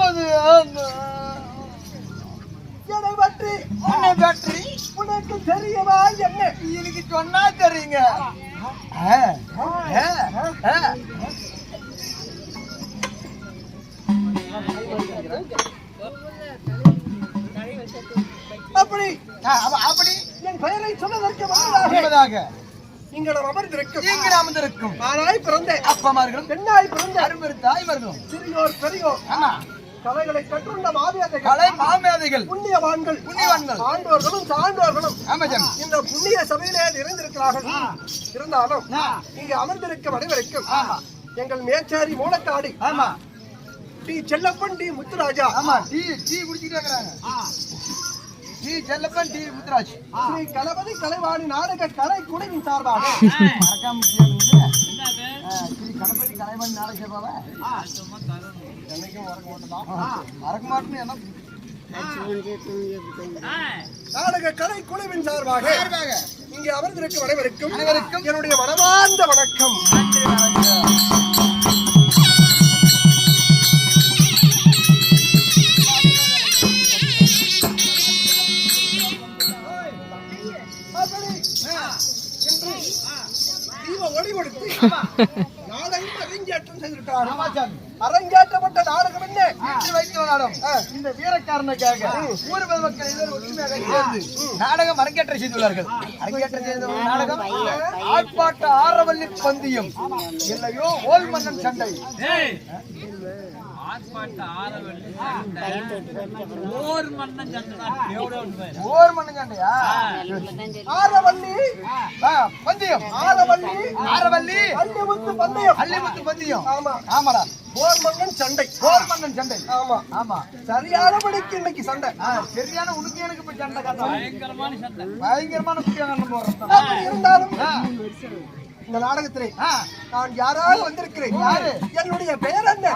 அது என்னை பற்றி உனக்கு தெரியவா என்ன? எனக்கு சொன்னா தெரியுங்க. அப்படி அப்படி என் பெயரை சொன்னதற்கு நீங்கள் அமர்ந்திருக்கும் ஆனாய் பிறந்த அப்பமார்களும் பெண்ணாய் பிறந்த அரும்பெரும் தாய்மார்களும் சிறியோர் பெரியோர் கலைகளை கற்றுள்ள மாமேதைகள் புண்ணியவான்கள் ஆண்டோர்களும் சான்றோர்களும் இந்த புண்ணிய சபையிலே நிறைந்திருக்கிறார்கள். இருந்தாலும் இங்கு அமர்ந்திருக்கும் அனைவருக்கும் எங்கள் மேச்சாரி மூலக்காடி T Chellappan T Muthuraja tea குடிச்சிட்டு இருக்கிறாங்க. டி செல்லப்பன் டி முத்துராஜ் ஸ்ரீ கணபதி கலைவாணி நாடக கலை குழுவின் சார்பாக ஸ்ரீ கணபதி கலைவாணி நாடக சேவாவை என்னைக்கும் மறக்க மாட்டேன்னு என்ன நாடக கலை குழுவின் சார்பாக இங்கே அமர்ந்திருக்கும் அனைவருக்கும் என்னுடைய மனமார்ந்த வணக்கம். அரங்கேற்றப்பட்ட நாடகம் என்ன வைத்த நாடகம். இந்த வீரக்காரனுக்காக ஊர் மக்கள் ஒற்றுமையாக சேர்ந்து நாடகம் அரங்கேற்றம் செய்துள்ளார்கள். அரங்கேற்றம் செய்த நாடகம் ஆட்பாட்ட ஆரவல்லி பந்தயம் இல்லையோ ஓல் மன்னன் சண்டை. ஓர் மன்னன் சண்டையா? ஆரவல்லி பந்தயம். ஆரவல்லி அள்ளிமுத்து பந்தயம். ஆமாடா, ஓர் மன்னன் சண்டை. ஆமா சரியானபடிக்கு இன்னைக்கு சண்டை. சரியான உனக்கு எனக்கு போய் சண்டை காட்ட பயங்கரமான இருந்தாலும் இந்த நாடகத்திலே நான் யாராவது வந்திருக்கிறேன். என்னுடைய பெயர் என்ன?